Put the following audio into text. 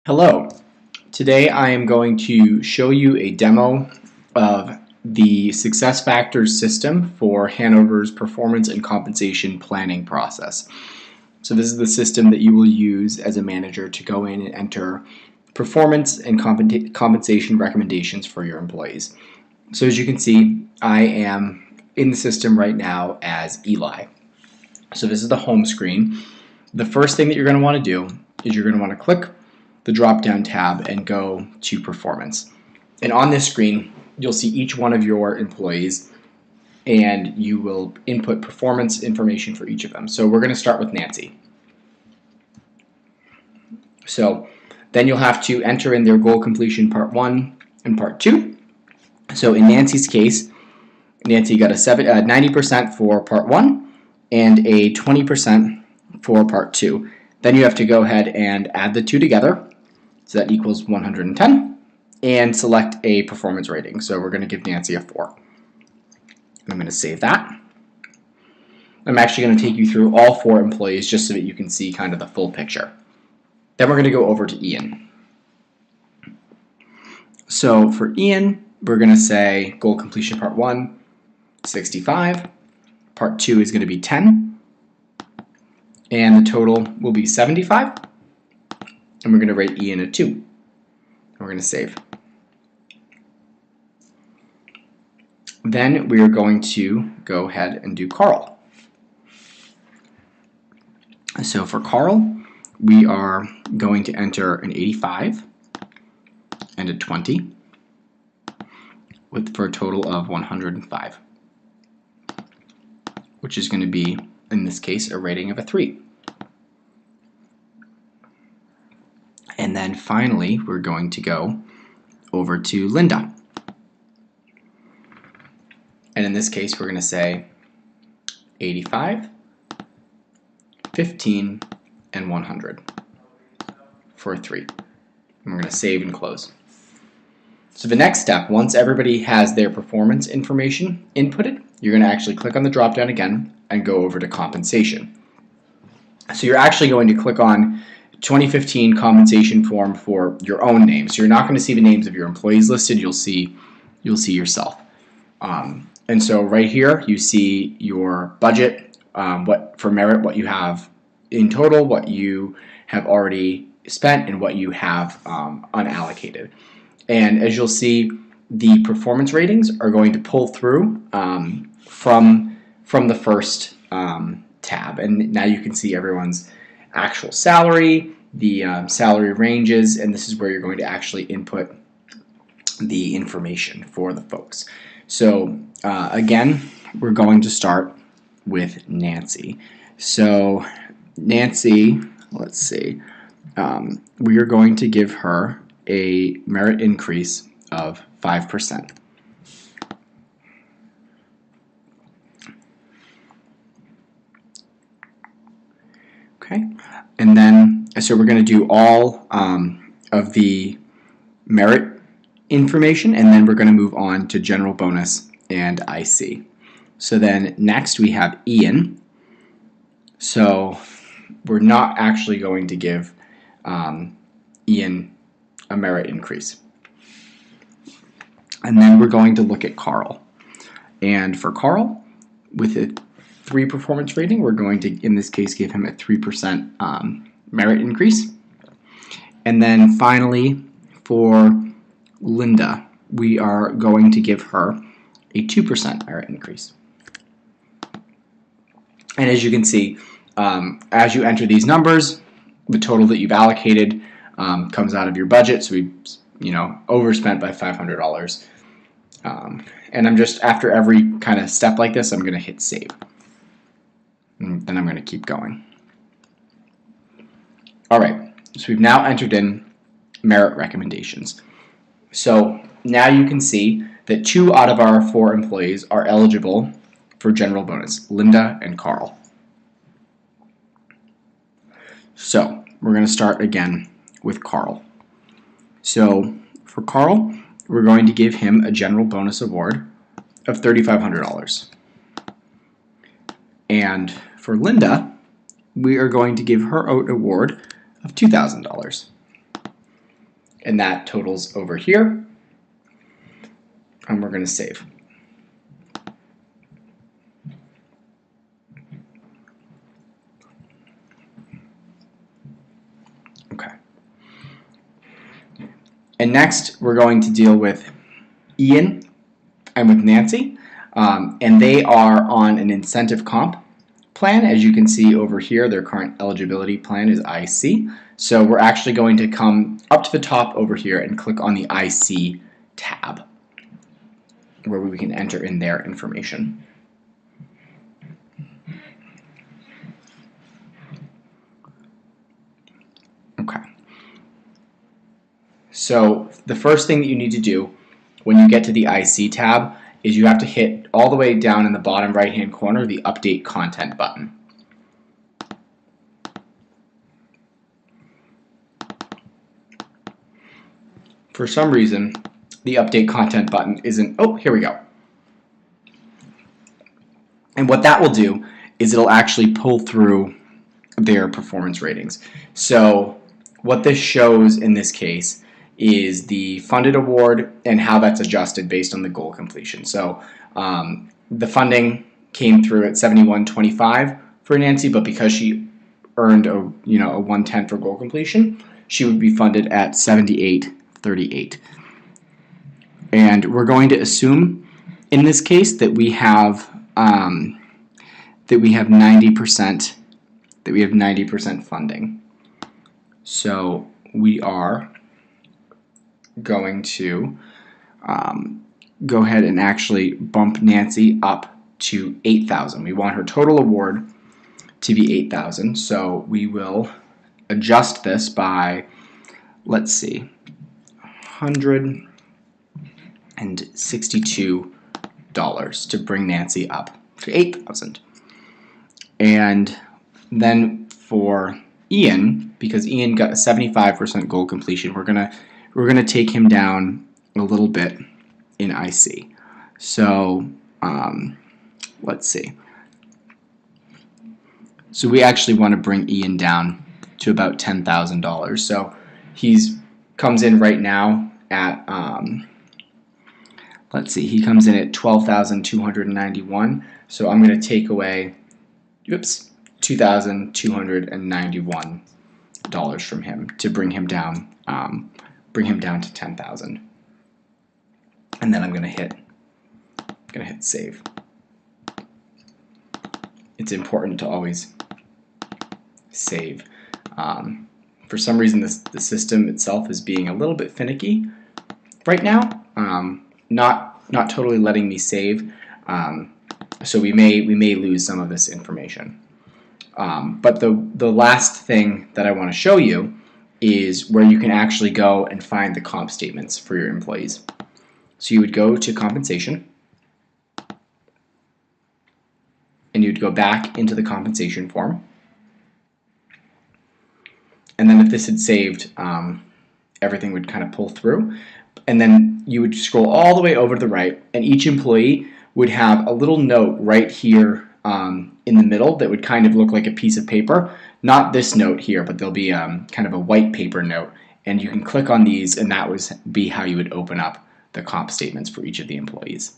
Hello. Today I am going to show you a demo of the Success Factors system for Hanover's performance and compensation planning process. So this is the system that you will use as a manager to go in and enter performance and compensation recommendations for your employees. So as you can see, I am in the system right now as Eli. So this is the home screen. The first thing that you're going to want to do is you're going to want to click the drop-down tab and go to performance. And on this screen, you'll see each one of your employees and you will input performance information for each of them. So we're going to start with Nancy. So then you'll have to enter in their goal completion part 1 and part 2. So in Nancy's case, Nancy got a 90% for part 1 and a 20% for part 2. Then you have to go ahead and add the two together. So that equals 110, and select a performance rating. So we're going to give Nancy a 4. I'm going to save that. I'm actually going to take you through all 4 employees just so that you can see kind of the full picture. Then we're going to go over to Ian. So for Ian, we're going to say goal completion part 1, 65. Part 2 is going to be 10. And the total will be 75. And we're going to rate Ian a 2. And we're going to save. Then we are going to go ahead and do Carl. So for Carl, we are going to enter an 85 and a 20 for a total of 105, which is going to be, in this case, a rating of a 3. And then finally, we're going to go over to Linda. And in this case, we're going to say 85, 15, and 100 for a 3. And we're going to save and close. So the next step, once everybody has their performance information inputted, you're going to actually click on the drop-down again and go over to compensation. So you're actually going to click on 2015 compensation form for your own name. So you're not going to see the names of your employees listed. You'll see yourself. And so right here you see your budget, what for merit, what you have in total, what you have already spent, and what you have unallocated. And as you'll see, the performance ratings are going to pull through from the first tab. And now you can see everyone's actual salary, the salary ranges, and this is where you're going to actually input the information for the folks. So again, we're going to start with Nancy. So Nancy, let's see, we are going to give her a merit increase of 5%. Okay, and then so we're going to do all of the merit information, and then we're going to move on to general bonus and IC. So then next we have Ian. So we're not actually going to give Ian a merit increase. And then we're going to look at Carl. And for Carl, with a 3 performance rating, we're going to, in this case, give him a 3% merit increase. And then finally, for Linda, we are going to give her a 2% merit increase. And as you can see, as you enter these numbers, the total that you've allocated comes out of your budget. So we, overspent by $500. And I'm just, after every kind of step like this, I'm going to hit save. And then I'm going to keep going. All right, so we've now entered in merit recommendations. So now you can see that 2 out of our 4 employees are eligible for general bonus, Linda and Carl. So we're going to start again with Carl. So for Carl, we're going to give him a general bonus award of $3,500. And for Linda, we are going to give her an award of $2,000. and that totals over here, and we're going to save. Okay. And next, we're going to deal with Ian and with Nancy, and they are on an incentive comp plan. As you can see over here, their current eligibility plan is IC. So we're actually going to come up to the top over here and click on the IC tab, where we can enter in their information. Okay. So the first thing that you need to do when you get to the IC tab is you have to hit all the way down in the bottom right hand corner the Update Content button. For some reason, the Update Content button isn't, oh, here we go. And what that will do is it'll actually pull through their performance ratings. So what this shows in this case is the funded award and how that's adjusted based on the goal completion. So the funding came through at 71.25 for Nancy, but because she earned a 110 for goal completion, she would be funded at 78.38. And we're going to assume in this case that we have 90% funding. So we are going to go ahead and actually bump Nancy up to 8,000. We want her total award to be 8,000. So we will adjust this by, let's see, $162 to bring Nancy up to 8,000. And then for Ian, because Ian got a 75% goal completion, we're gonna take him down a little bit in IC. So let's see. So we actually want to bring Ian down to about $10,000. So he's comes in right now at let's see, he comes in at $12,291. So I'm going to take away, $2,291 from him to bring him down to 10,000. And then I'm going to hit save. It's important to always save. For some reason, the system itself is being a little bit finicky right now. Not totally letting me save. So we may lose some of this information. But the last thing that I want to show you is where you can actually go and find the comp statements for your employees. So you would go to compensation, and you'd go back into the compensation form. And then if this had saved, everything would kind of pull through. And then you would scroll all the way over to the right, and each employee would have a little note right here in the middle that would kind of look like a piece of paper. Not this note here, but there'll be kind of a white paper note. And you can click on these, and that would be how you would open up the comp statements for each of the employees.